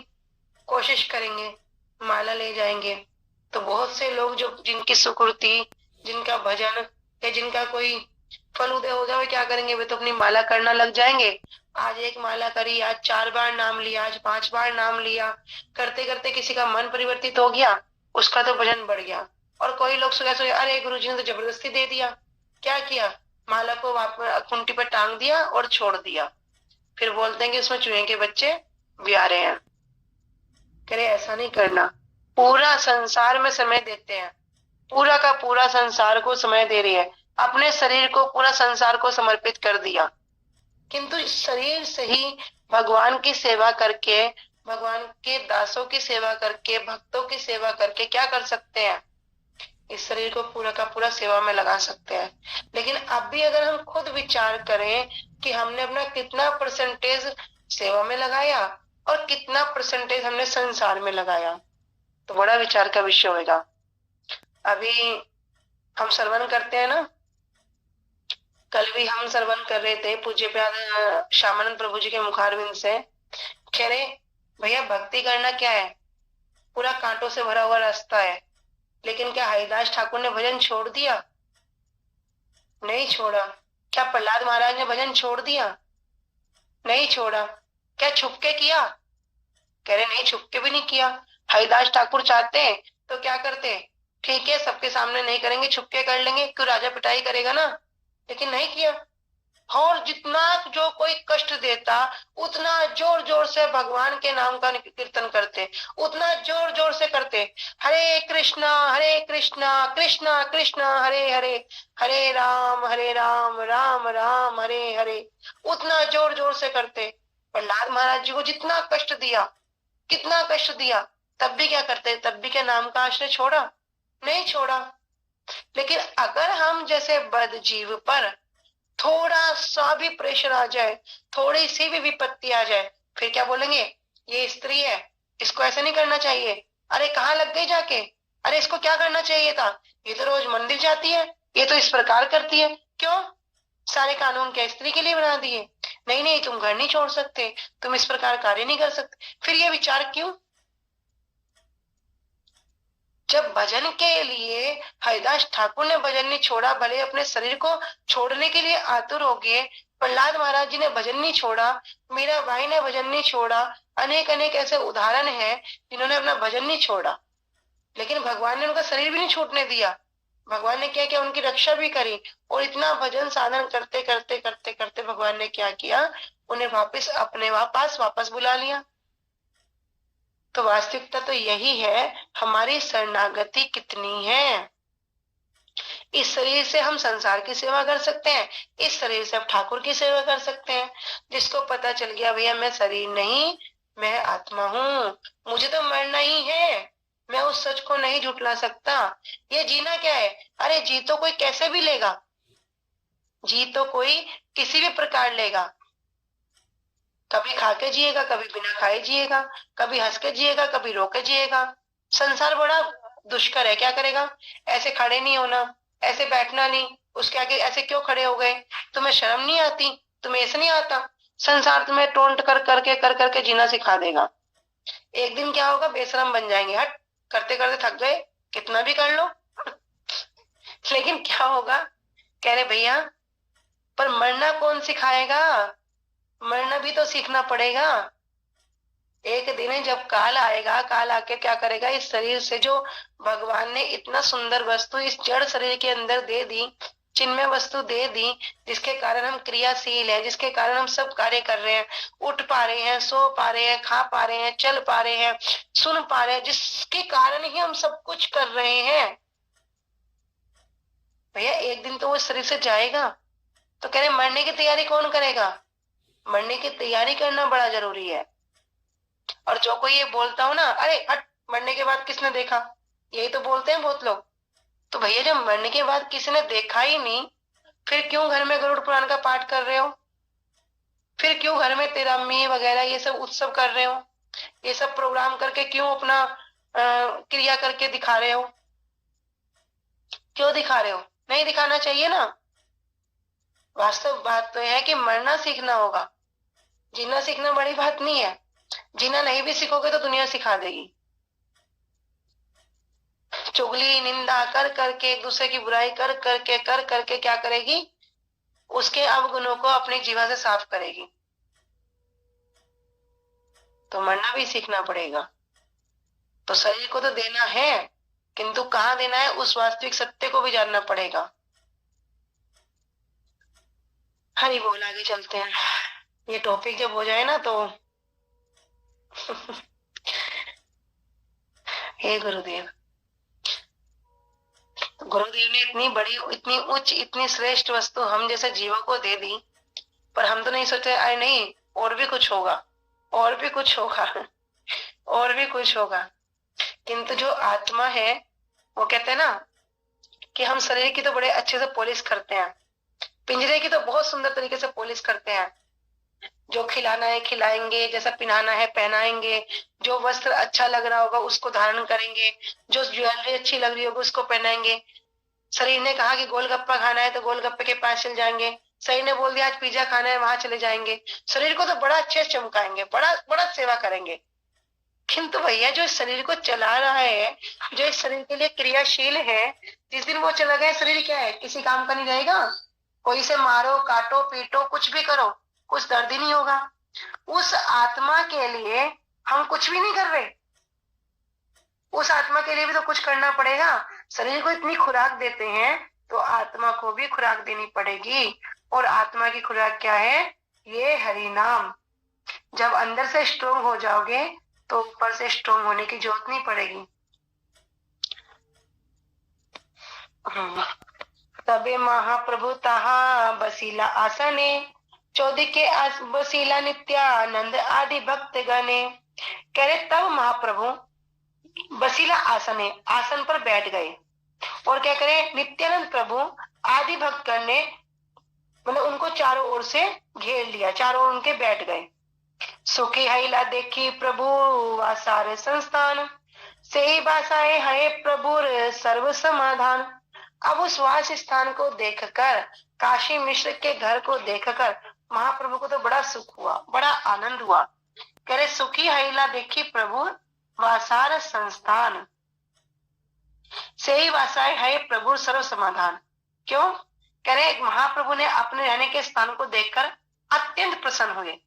S1: कोशिश करेंगे, माला ले जाएंगे। तो बहुत से लोग जो जिनकी सुकृति, जिनका भजन या जिनका कोई फल उदय हो जाए, क्या करेंगे, वे तो अपनी माला करना लग जाएंगे। आज एक माला करी, आज 4 बार नाम लिया, आज 5 बार नाम लिया, करते करते किसी का मन परिवर्तित हो गया, उसका तो भजन बढ़ गया। और कोई लोग सोचे अरे गुरु जी ने तो जबरदस्ती दे दिया, क्या किया, माला को वापस खूंटी पर टांग दिया और छोड़ दिया। फिर बोलते हैं कि उसमें चूहे के बच्चे ब्याह रहे हैं। करे ऐसा नहीं करना, पूरा संसार में समय देते हैं, पूरा का पूरा संसार को समय दे रही है, अपने शरीर को पूरा संसार को समर्पित कर दिया। किंतु शरीर से ही भगवान की सेवा करके, भगवान के दासों की सेवा करके, भक्तों की सेवा करके क्या कर सकते हैं, इस शरीर को पूरा का पूरा सेवा में लगा सकते हैं। लेकिन अब भी अगर हम खुद विचार करें कि हमने अपना कितना परसेंटेज सेवा में लगाया और कितना परसेंटेज हमने संसार में लगाया, तो बड़ा विचार का विषय होगा। अभी हम श्रवण करते हैं ना, कल भी हम श्रवण कर रहे थे पूज्य प्यार श्यामानंद प्रभु जी के मुखारविंद से, कह रहे भैया भक्ति करना क्या है, पूरा कांटों से भरा हुआ रास्ता है। लेकिन क्या हरिदास ठाकुर ने भजन छोड़ दिया? नहीं छोड़ा। क्या प्रहलाद महाराज ने भजन छोड़ दिया? नहीं छोड़ा। क्या छुपके किया? कह रहे नहीं, छुपके भी नहीं किया। हरिदास ठाकुर चाहते हैं तो क्या करते, ठीक है सबके सामने नहीं करेंगे, छुपके कर लेंगे, क्यों, राजा पिटाई करेगा ना, लेकिन नहीं किया। और जितना जो कोई कष्ट देता उतना जोर जोर से भगवान के नाम का कीर्तन करते, उतना जोर जोर से करते, हरे कृष्णा कृष्णा कृष्णा हरे हरे, हरे राम राम राम हरे हरे, उतना जोर जोर से करते। प्रहलाद महाराज जी को जितना कष्ट दिया, कितना कष्ट दिया, तब भी क्या करते, तब भी क्या नाम का आश्रय छोड़ा? नहीं छोड़ा। लेकिन अगर हम जैसे बद जीव पर थोड़ा सा भी प्रेशर आ जाए, थोड़ी सी भी विपत्ति आ जाए, फिर क्या बोलेंगे, ये स्त्री है, इसको ऐसे नहीं करना चाहिए, अरे कहाँ लग गई जाके, अरे इसको क्या करना चाहिए था, ये तो रोज मंदिर जाती है, ये तो इस प्रकार करती है। क्यों? सारे कानून क्या स्त्री के लिए बना दिए? नहीं नहीं, तुम घर नहीं छोड़ सकते, तुम इस प्रकार कार्य नहीं कर सकते। फिर ये विचार क्यों? जब भजन के लिए हरिदास ठाकुर ने भजन नहीं छोड़ा, भले अपने शरीर को छोड़ने के लिए आतुर हो गए, प्रहलाद महाराज जी ने भजन नहीं छोड़ा, मीरा भाई ने भजन नहीं छोड़ा, अनेक अनेक ऐसे उदाहरण हैं जिन्होंने अपना भजन नहीं छोड़ा, लेकिन भगवान ने उनका शरीर भी नहीं छूटने दिया। भगवान ने क्या किया, उनकी रक्षा भी करी, और इतना भजन साधन करते करते करते करते भगवान ने क्या किया, उन्हें वापस अपने पास वापस बुला लिया। तो वास्तविकता तो यही है, हमारी शरणागति कितनी है। इस शरीर से हम संसार की सेवा कर सकते हैं, इस शरीर से हम ठाकुर की सेवा कर सकते हैं। जिसको पता चल गया भैया मैं शरीर नहीं, मैं आत्मा हूँ, मुझे तो मरना ही है, मैं उस सच को नहीं झुटला सकता। ये जीना क्या है, अरे जी तो कोई कैसे भी लेगा, जी तो कोई किसी भी प्रकार लेगा, कभी खा के जिएगा, कभी बिना खाए जिएगा, कभी हंस के जिएगा, कभी रो के जिएगा। संसार बड़ा दुष्कर है, क्या करेगा, ऐसे खड़े नहीं होना, ऐसे बैठना नहीं, उसके आगे ऐसे क्यों खड़े हो गए? तुम्हें शर्म नहीं आती? तुम्हें ऐसे नहीं आता? संसार तुम्हें टोंट कर करके जीना सिखा देगा। एक दिन क्या होगा, बेशरम बन जाएंगे, हट करते करते थक गए, कितना भी कर लो। लेकिन क्या होगा, कह रहे भैया पर मरना कौन सिखाएगा? मरना भी तो सीखना पड़ेगा। एक दिन है जब काल आएगा, काल आके क्या करेगा, इस शरीर से जो भगवान ने इतना सुंदर वस्तु इस जड़ शरीर के अंदर दे दी, चिन्मय वस्तु दे दी, जिसके कारण हम क्रियाशील है, जिसके कारण हम सब कार्य कर रहे हैं, उठ पा रहे हैं, सो पा रहे हैं, खा पा रहे हैं, चल पा रहे हैं, सुन पा रहे हैं, जिसके कारण ही हम सब कुछ कर रहे हैं। भैया एक दिन तो वो शरीर से जाएगा। तो कह रहे मरने की तैयारी कौन करेगा? मरने की तैयारी करना बड़ा जरूरी है। और जो कोई ये बोलता हो ना, अरे हट मरने के बाद किसने देखा, यही तो बोलते हैं बहुत लोग। तो भैया जब मरने के बाद किसी ने देखा ही नहीं, फिर क्यों घर में गरुड़ पुराण का पाठ कर रहे हो? फिर क्यों घर में तिरम्मी वगैरह ये सब उत्सव कर रहे हो? ये सब प्रोग्राम करके क्यों अपना क्रिया करके दिखा रहे हो? क्यों दिखा रहे हो? नहीं दिखाना चाहिए ना। वास्तव बात तो है कि मरना सीखना होगा, जीना सीखना बड़ी बात नहीं है। जीना नहीं भी सीखोगे तो दुनिया सिखा देगी। चुगली निंदा कर करके, एक दूसरे की बुराई कर करके क्या करेगी, उसके अवगुणों को अपने जीवन से साफ करेगी। तो मरना भी सीखना पड़ेगा। तो शरीर को तो देना है, किंतु कहाँ देना है उस वास्तविक सत्य को भी जानना पड़ेगा। हरि बोल, आगे चलते हैं। ये टॉपिक जब हो जाए ना तो हे गुरुदेव, गुरुदेव ने इतनी बड़ी, इतनी उच्च, इतनी श्रेष्ठ वस्तु हम जैसे जीवों को दे दी, पर हम तो नहीं सोचे अरे नहीं और भी कुछ होगा, और भी कुछ होगा, और भी कुछ होगा। किंतु जो आत्मा है वो कहते हैं ना कि हम शरीर की तो बड़े अच्छे से पॉलिश करते हैं, पिंजरे की तो बहुत सुंदर तरीके से पॉलिश करते हैं। जो खिलाना है खिलाएंगे, जैसा पहनाना है पहनाएंगे, जो वस्त्र अच्छा लग रहा होगा उसको धारण करेंगे, जो ज्वेलरी अच्छी लग रही होगी उसको पहनाएंगे। शरीर ने कहा कि गोलगप्पा खाना है तो गोलगप्पे के पास चल जाएंगे, शरीर ने बोल दिया आज पिज्जा खाना है वहां चले जाएंगे। शरीर को तो बड़ा अच्छे से चमकाएंगे, बड़ा बड़ा सेवा करेंगे। किंतु भैया जो इस शरीर को चला रहा है, जो इस शरीर के लिए क्रियाशील है, जिस दिन वो चला गया शरीर क्या है, किसी काम का नहीं रहेगा। कोई से मारो काटो पीटो कुछ भी करो, कुछ दर्द ही नहीं होगा। उस आत्मा के लिए हम कुछ भी नहीं कर रहे, उस आत्मा के लिए भी तो कुछ करना पड़ेगा। शरीर को इतनी खुराक देते हैं तो आत्मा को भी खुराक देनी पड़ेगी। और आत्मा की खुराक क्या है? ये हरि नाम। जब अंदर से स्ट्रोंग हो जाओगे तो ऊपर से स्ट्रोंग होने की जरूरत नहीं पड़ेगी। तबे महाप्रभु तहा बसीला आसने, चौदह के बसीला नित्यानंद आदि भक्त गणे। कह रहे तब महाप्रभु बसीला आसने, आसन पर बैठ गए, और क्या करे, नित्यानंद प्रभु आदि भक्त करने, मतलब उनको चारों ओर से घेर लिया, चारों ओर उनके बैठ गए। सुखी हैला देखी प्रभु वासार संस्थान, से ही बासाए है प्रभु सर्व समाधान। अब उस वास स्थान को देखकर, काशी मिश्र के घर को देखकर महाप्रभु को तो बड़ा सुख हुआ, बड़ा आनंद हुआ। कह रहे सुखी हैला देखी प्रभु वासार संस्थान, से ही वासाए है प्रभु सर्व समाधान। क्यों? कह रहे महाप्रभु ने अपने रहने के स्थान को देखकर अत्यंत प्रसन्न हुए,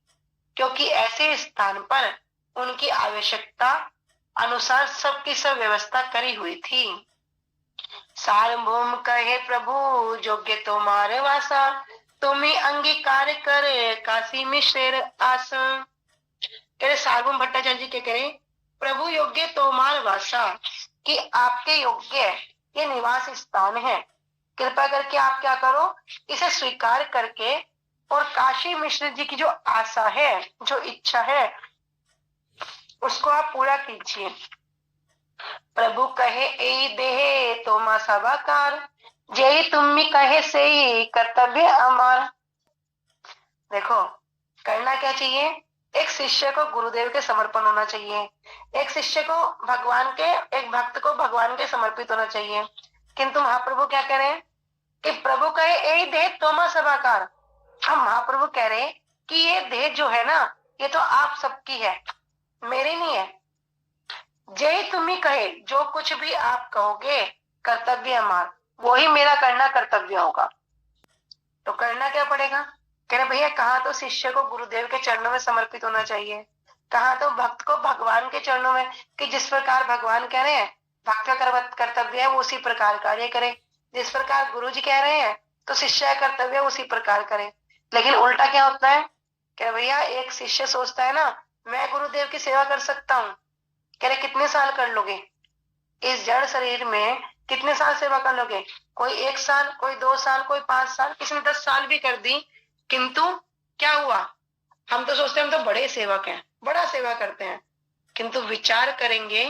S1: क्योंकि ऐसे स्थान पर उनकी आवश्यकता अनुसार सबकी सब व्यवस्था करी हुई थी। सार्वभौम कहे प्रभु योग्य तुम्हारे वासा, तुम्हें अंगीकार कर काशी मिश्र आस। कह सार्वभौम भट्टाचार्य जी क्या करें, प्रभु योग्य तुम्हार वासा, कि आपके योग्य ये निवास स्थान है, कृपा करके आप क्या करो, इसे स्वीकार करके और काशी मिश्र जी की जो आशा है, जो इच्छा है, उसको आप पूरा कीजिए। प्रभु कहे ए देहे तोमा सभाकार, जय तुम्ही कहे से कर्तव्य अमर। देखो करना क्या चाहिए, एक शिष्य को गुरुदेव के समर्पण होना चाहिए, एक शिष्य को भगवान के, एक भक्त को भगवान के समर्पित होना चाहिए। किंतु महाप्रभु क्या करें, कि प्रभु कहे यही देह तोमा सभाकार। हम महाप्रभु कह रहे हैं कि ये देह जो है ना, ये तो आप सबकी है, मेरी नहीं है। जय तुम्ही कहे, जो कुछ भी आप कहोगे कर्तव्य हमार, वही मेरा करना कर्तव्य होगा। तो करना क्या पड़ेगा? कह रहे भैया, कहाँ तो शिष्य को गुरुदेव के चरणों में समर्पित होना चाहिए, कहाँ तो भक्त को भगवान के चरणों में, कि जिस प्रकार भगवान कह रहे हैं भक्त का कर्तव्य है वो उसी प्रकार कार्य करे, जिस प्रकार गुरु जी कह रहे हैं तो शिष्य का कर्तव्य उसी प्रकार करे। लेकिन उल्टा क्या होता है? कह रहे भैया, एक शिष्य सोचता है ना मैं गुरुदेव की सेवा कर सकता हूँ। कह रहे कितने साल कर लोगे इस जड़ शरीर में, कितने साल सेवा कर लोगे? कोई 1 साल, कोई 2 साल, कोई 5 साल, किसी ने 10 साल भी कर दी। किंतु क्या हुआ? हम तो सोचते हैं हम तो बड़े सेवक हैं, बड़ा सेवा करते हैं, किंतु विचार करेंगे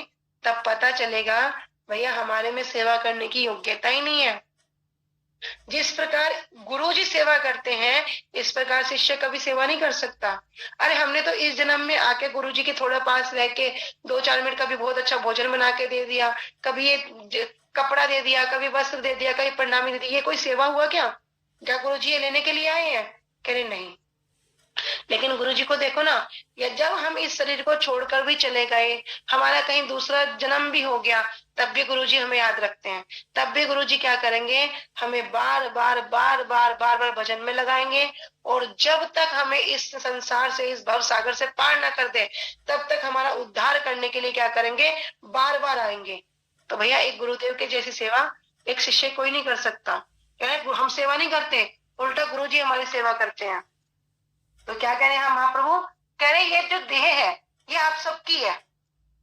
S1: तब पता चलेगा भैया हमारे में सेवा करने की योग्यता ही नहीं है। जिस प्रकार गुरु जी सेवा करते हैं इस प्रकार शिष्य कभी सेवा नहीं कर सकता। अरे हमने तो इस जन्म में आके गुरु जी के थोड़ा पास रह के 2-4 मिनट कभी बहुत अच्छा भोजन बना के दे दिया, कभी ये कपड़ा दे दिया, कभी वस्त्र दे दिया, कभी प्रणामी दे दी, ये कोई सेवा हुआ क्या? क्या गुरु जी ये लेने के लिए आए हैं? कह रहे नहीं। लेकिन गुरु जी को देखो ना, या जब हम इस शरीर को छोड़कर भी चले गए, हमारा कहीं दूसरा जन्म भी हो गया, तब भी गुरु जी हमें याद रखते हैं। तब भी गुरु जी क्या करेंगे? हमें बार बार बार बार बार बार भजन में लगाएंगे, और जब तक हमें इस संसार से, इस भव सागर से पार ना कर दे, तब तक हमारा उद्धार करने के लिए क्या करेंगे? बार बार आएंगे। तो भैया एक गुरुदेव के जैसी सेवा एक शिष्य कोई नहीं कर सकता। कह रहे हम सेवा नहीं करते, उल्टा गुरु जी हमारी सेवा करते हैं। तो क्या कह रहे हैं हम महाप्रभु? कह रहे ये जो देह है ये आप सबकी है।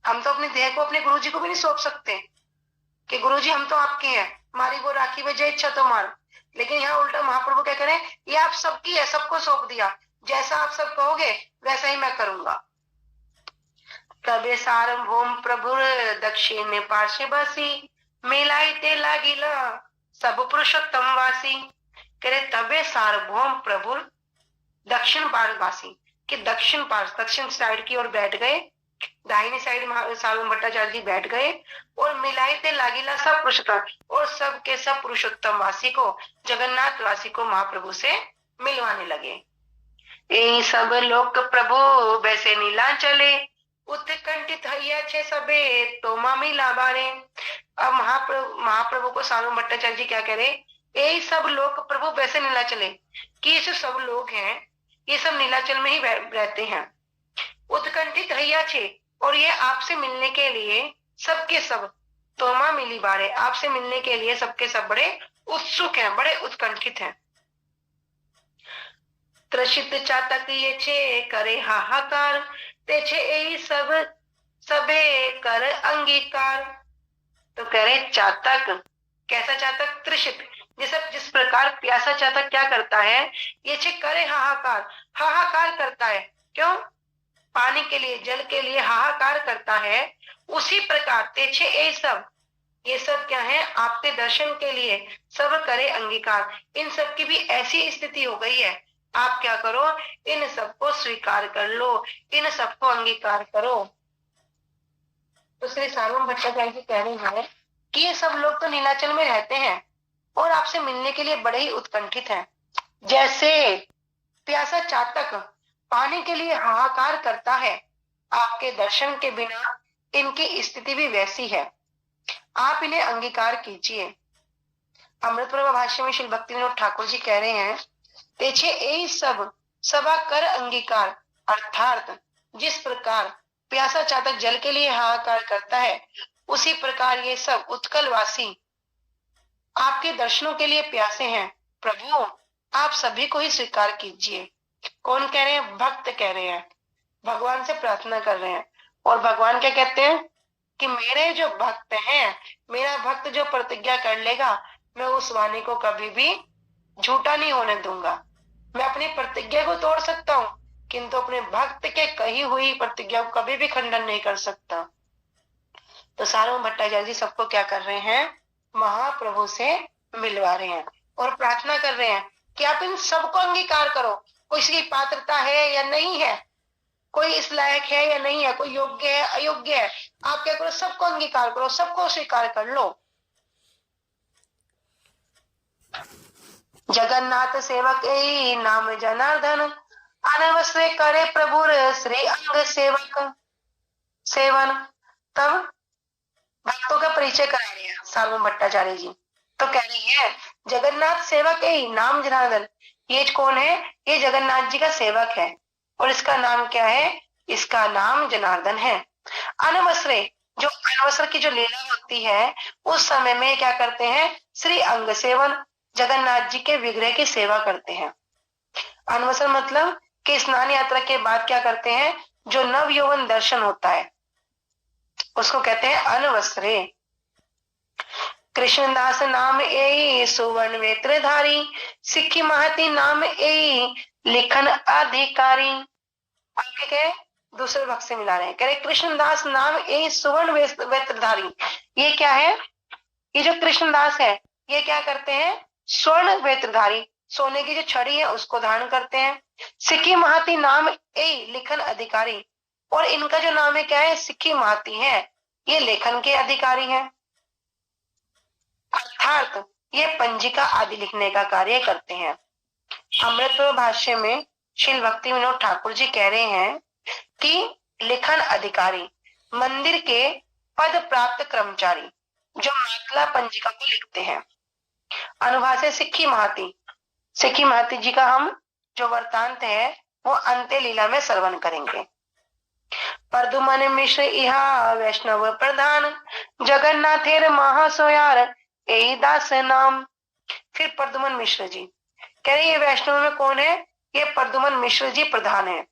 S1: हम तो अपने देह को अपने गुरु जी को भी नहीं सौंप सकते कि गुरु जी हम तो आपके हैं, हमारी वो राखी में जय इच्छा तुम्हार। लेकिन यहाँ उल्टा महाप्रभु क्या करें? ये आप सबकी है, सबको सौंप दिया, जैसा आप सब कहोगे वैसा ही मैं करूंगा। तबे सार्वभौम प्रभु दक्षिण पार्श्ववासी, मिलाई ते लागिला सब पुरुषोत्तम वासी। कह रहे तबे सार्वभौम प्रभु दक्षिण पार्श्ववासी, कि दक्षिण साइड की ओर बैठ गए, दाहिनी साइड सार्वभौम भट्टाचार्य जी बैठ गए, और मिलाई ते लागिला सब पुरुषोत्तम, और सब के सब पुरुषोत्तम वासी को, जगन्नाथ वासी को महाप्रभु से मिलवाने लगे। ए सब लोक प्रभु वैसे नीला चले, उत्कंठित हैया छे सबे तो मिला बारे। अब महाप्रभु को सार्वभौम भट्टाचार्य जी क्या कह रहे? यही सब लोग प्रभु वैसे नीला चले, कि ये सब लोग हैं ये सब नीलाचल में ही रहते हैं। उत्कंठित हैया छे, और ये आपसे मिलने के लिए सबके सब तोमा मिली बारे, आपसे मिलने के लिए सबके सब बड़े उत्सुक हैं, बड़े उत्कंठित हैं। त्रसित चातक ये छे करे हाहाकार, ते छे यही सब सबे कर अंगीकार। तो कह रहे चातक, कैसा चातक? त्रसित, जिस प्रकार प्यासा चातक क्या करता है? ये छे करे हाहाकार, हाहाकार करता है। क्यों? पानी के लिए, जल के लिए हाहाकार करता है। उसी प्रकार तेछे ये सब क्या है? आपके दर्शन के लिए सब करे अंगीकार। इन सब की भी ऐसी स्थिति हो गई है, आप क्या करो? इन सबको स्वीकार कर लो, इन सबको अंगीकार करो। तो श्री सार्वभौम भट्टाचार्य जी कह रहे हैं कि ये सब लोग तो नीलाचल में रहते हैं और आपसे मिलने के लिए बड़े ही उत्कंठित हैं। जैसे प्यासा चातक पानी के लिए हाहाकार करता है, आपके दर्शन के बिना इनकी स्थिति भी वैसी है। आप इन्हें अंगीकार कीजिए। अमृत प्रभा भाष्य में श्री भक्ति विनोद ठाकुर जी कह रहे हैं, तेछे यही सब सभा कर अंगीकार, अर्थात जिस प्रकार प्यासा चातक जल के लिए हाहाकार करता है, उसी प्रकार ये सब उत्कलवासी आपके दर्शनों के लिए प्यासे हैं। प्रभु आप सभी को ही स्वीकार कीजिए। कौन कह रहे हैं? भक्त कह रहे हैं, भगवान से प्रार्थना कर रहे हैं। और भगवान क्या कहते हैं कि मेरे जो भक्त हैं, मेरा भक्त जो प्रतिज्ञा कर लेगा, मैं उस वाणी को कभी भी झूठा नहीं होने दूंगा। मैं अपनी प्रतिज्ञा को तोड़ सकता हूँ, किंतु अपने भक्त के कही हुई प्रतिज्ञा को कभी भी खंडन नहीं कर सकता। तो सार्वभौम भट्टाचार्य जी सबको क्या कर रहे हैं? महाप्रभु से मिलवा रहे हैं और प्रार्थना कर रहे हैं कि आप इन सबको अंगीकार करो। कोई इसकी पात्रता है या नहीं है, कोई इस लायक है या नहीं है, कोई योग्य है अयोग्य है, आप क्या करो? सबको अंगीकार करो, सबको स्वीकार कर लो। जगन्नाथ सेवक यही नाम जनार्दन, अनवस्त्र करे प्रभुर श्री अंग सेवक सेवन। तब भक्तों का परिचय करा रहे हैं सार्वभौम भट्टाचार्य जी। तो कह रही है जगन्नाथ सेवक यही नाम जनार्दन, ये कौन है? ये जगन्नाथ जी का सेवक है और इसका नाम क्या है? इसका नाम जनार्दन है। अनवस्त्र, जो अनवस्त्र की जो लीला होती है उस समय में क्या करते हैं? श्री अंग सेवन, जगन्नाथ जी के विग्रह की सेवा करते हैं। अनवस्त्र मतलब कि स्नान यात्रा के बाद क्या करते हैं? जो नव यौवन दर्शन होता है उसको कहते हैं अनवस्त्रे। कृष्णदास नाम ए सुवर्ण वेत्रधारी, सिक्खी महती नाम ए लिखन अधिकारी। आगे के दूसरे भक्त से मिला रहे हैं, कह रहे कृष्णदास नाम ए सुवर्ण वेत्रधारी। ये क्या है? ये जो कृष्णदास है ये क्या करते हैं? स्वर्ण वेत्रधारी, सोने की जो छड़ी है उसको धारण करते हैं। सिक्खी महती नाम ए लिखन अधिकारी, और इनका जो नाम है क्या है? सिक्खी महती है, ये लेखन के अधिकारी हैं। अर्थात ये पंजिका आदि लिखने का कार्य करते हैं। अमृत भाष्य में श्री भक्ति विनोद ठाकुर जी कह रहे हैं कि लेखन अधिकारी मंदिर के पद प्राप्त कर्मचारी जो मातला पंजिका को लिखते हैं। अनुभाष्य सिक्खी महती जी का हम जो वृत्तांत है वो अंत्य लीला में श्रवण करेंगे। परदुमन मिश्र इहा वैष्णव प्रधान, जगन्नाथेर महासोयार यही दास नाम। फिर परदुमन मिश्र जी कह रहे ये वैष्णव में कौन है? ये परदुमन मिश्र जी प्रधान है।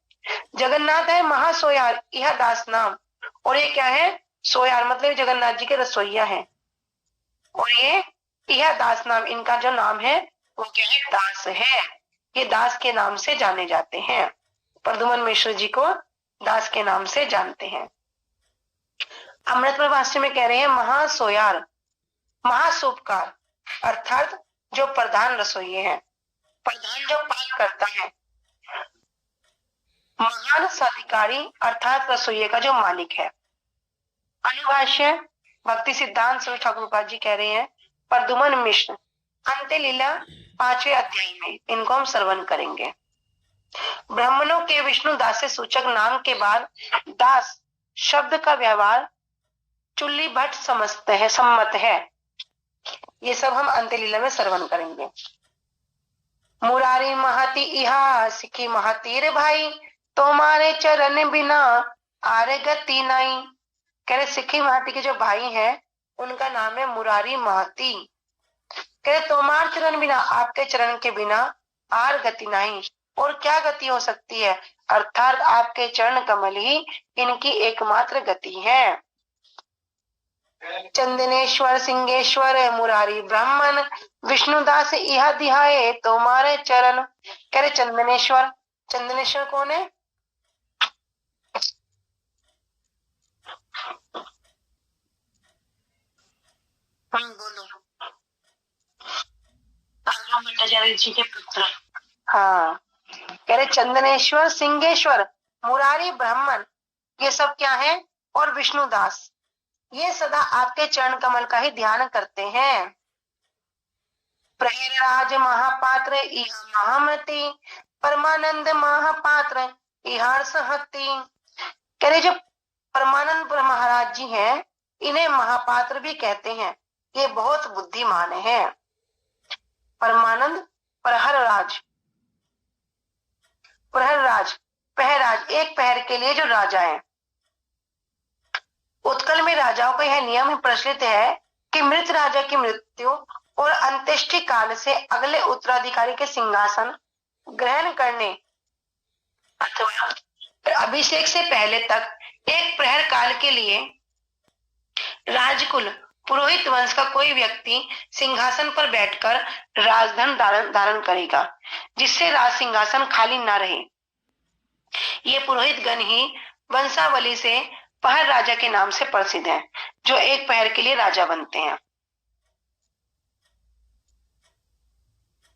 S1: जगन्नाथ है महासोयार, यह दास नाम, और ये क्या है? सोयार मतलब जगन्नाथ जी के रसोईया है, और ये यह दास नाम, इनका जो नाम है वो क्या है? दास है। ये दास के नाम से जाने जाते हैं। परदुमन मिश्र जी को दास के नाम से जानते हैं। अमृत प्रभाष्य में कह रहे हैं महासोयार, महासोपकार अर्थात जो प्रधान रसोइये हैं, प्रधान जो पाक करता है। महान साधिकारी अर्थात रसोइये का जो मालिक है। अनुभाष्य भक्ति सिद्धांत स्वरूप ठाकुर जी कह रहे हैं परदुमन मिश्र अंत्य लीला 5वें अध्याय में, इनको हम श्रवण करेंगे। ब्राह्मणों के विष्णु दास से सूचक नाम के बाद दास शब्द का व्यवहार चुल्ली भट्ट सम्मत है। ये सब हम अंत्य लीला में श्रवण करेंगे। मुरारी महती इहा सिखी महतीर भाई, तुम्हारे चरण बिना आरे गति नहीं। कह रहे सिखी महती के जो भाई हैं उनका नाम है मुरारी महती। कह रहे तुम्हारे चरण बिना, आपके चरण के बिना आर गति नहीं, और क्या गति हो सकती है? अर्थात आपके चरण कमल ही इनकी एकमात्र गति है। चंदनेश्वर सिंहेश्वर मुरारी ब्राह्मण, विष्णुदास इहा दिहाए तुम्हारे चरण। कह रहे चंदनेश्वर, चंदनेश्वर कौन है? बोलो। भट्टाचार्य जी के पुत्र। हाँ, कह रहे चंदनेश्वर सिंहेश्वर मुरारी ब्राह्मण, ये सब क्या है? और विष्णुदास, ये सदा आपके चरण कमल का ही ध्यान करते हैं। प्रहरराज महापात्र इहा महामती, परमानंद महापात्र इहार सहती। कह रहे जो परमानंद महाराज जी हैं इन्हें महापात्र भी कहते हैं, ये बहुत बुद्धिमान है। परमानंद प्रहरराज, पहराज एक पहर के लिए जो राजा है। उत्कल में राजाओं का यह नियम प्रचलित है कि मृत राजा की मृत्यु और अंत्येष्टि काल से अगले उत्तराधिकारी के सिंहासन ग्रहण करने अथवा अभिषेक से पहले तक एक प्रहर काल के लिए राजकुल पुरोहित वंश का कोई व्यक्ति सिंहासन पर बैठकर राजधन धारण करेगा, जिससे राज सिंहासन खाली ना रहे। ये पुरोहित गण ही वंशावली से पहर राजा के नाम से प्रसिद्ध है, जो एक पहर के लिए राजा बनते हैं।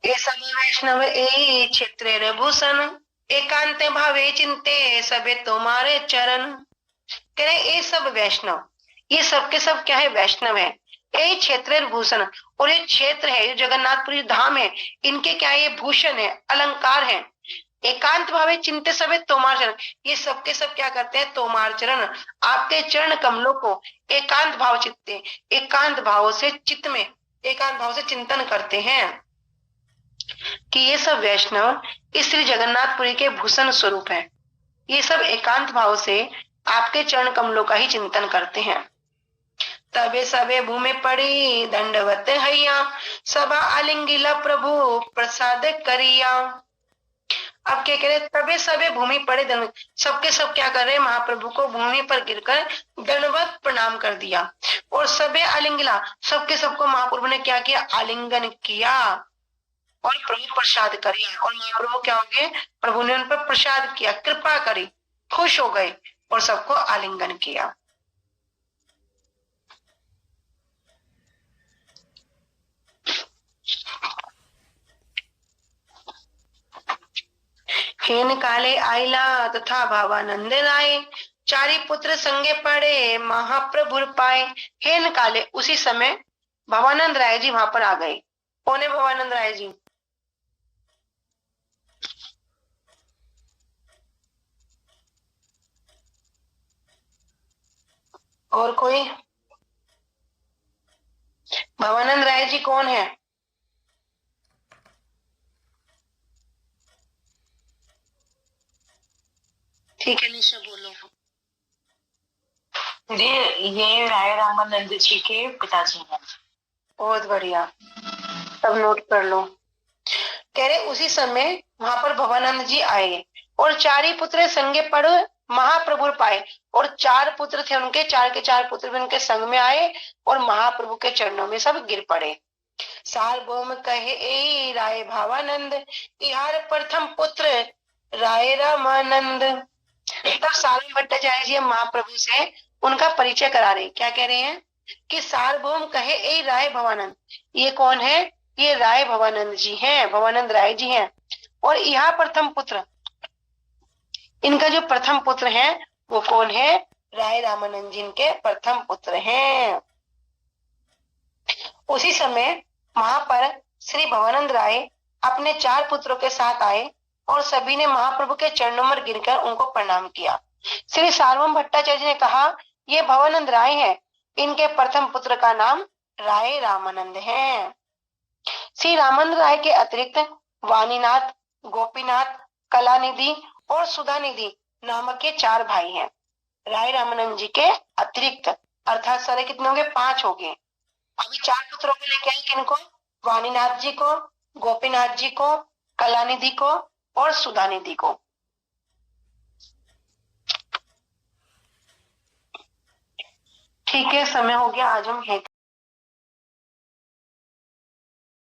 S1: ये सब वैष्णव ए क्षेत्र भूषण, एकांत भावे चिंते सबे तुम्हारे चरण। कह रहे ये सब वैष्णव, ये सब के सब क्या है? वैष्णव है, यही क्षेत्र भूषण, और ये क्षेत्र है, ये जगन्नाथपुरी धाम है, इनके क्या है, ये भूषण है, अलंकार है। एकांत भावे चिंते सबे तोमार्चरण, ये सबके सब क्या करते हैं, तोमार्चरण, आपके चरण कमलों को एकांत भाव चित्ते, एकांत भाव से चित्त में एकांत भाव से चिंतन करते हैं कि ये सब वैष्णव इस श्री जगन्नाथपुरी के भूषण स्वरूप है। ये सब एकांत भाव से आपके चरण कमलों का ही चिंतन करते हैं। तबे सबे भूमि पड़ी दंडवत हैया, सभा आलिंगिला प्रभु प्रसाद करिया। अब क्या कह रहे, तबे सबे भूमि पड़े दंड, सबके सब क्या कर रहे हैं, महाप्रभु को भूमि पर गिरकर दंडवत प्रणाम कर दिया। और सबे आलिंगिला, सबके सबको महाप्रभु ने क्या किया, आलिंगन किया और प्रभु प्रसाद करिया। और महाप्रभु क्या हो गए, प्रभु ने उन पर प्रसाद किया, कृपा करी, खुश हो गए और सबको आलिंगन किया। हेन काले आइला तथा भावानंद राय, चारी पुत्र संगे पड़े महाप्रभु पाए। हेन काले, उसी समय भवानंद राय जी वहां पर आ गए। कौन है भवानंद राय जी? और कोई? भवानंद राय जी कौन है? ठीक है निशा बोलो।
S3: ये राय रामानंद जी के पिताजी हैं।
S1: बहुत बढ़िया, सब नोट कर लो। कह रहे उसी समय वहां पर भवानंद जी आए और चारी पुत्र संगे पड़ महाप्रभु पाए। और चार पुत्र थे उनके, चार के चार पुत्र भी उनके संग में आए और महाप्रभु के चरणों में सब गिर पड़े। सार्वभौम कहे ए राय भावानंद, इहार प्रथम पुत्र राय रामानंद। तब सार्वभौम भट्टाचार्य जी महाप्रभु से उनका परिचय करा रहे। क्या कह रहे हैं कि सार्वभौम कहे ए राय भवानंद, ये कौन है, ये राय भवानंद जी हैं, भवानंद राय जी हैं। और यहाँ प्रथम पुत्र, इनका जो प्रथम पुत्र है वो कौन है, राय रामानंद जी इनके प्रथम पुत्र हैं। उसी समय वहां पर श्री भवानंद राय अपने चार पुत्रों के साथ आए और सभी ने महाप्रभु के चरणों में गिरकर उनको प्रणाम किया। श्री सार्वभौम भट्टाचार्य जी ने कहा, ये भवानंद राय हैं, इनके प्रथम पुत्र का नाम राय रामानंद है। श्री रामानंद राय के अतिरिक्त वाणीनाथ, गोपीनाथ, कलानिधि और सुधानिधि नामक के चार भाई हैं। राय रामानंद जी के अतिरिक्त, अर्थात सारे कितने हो गए, 5 हो गए। अभी 4 पुत्रों को लेके आए, किनको, वाणीनाथ जी को, गोपीनाथ जी को, कलानिधि को और सुधानिधि को। ठीक है, समय हो गया, आज हम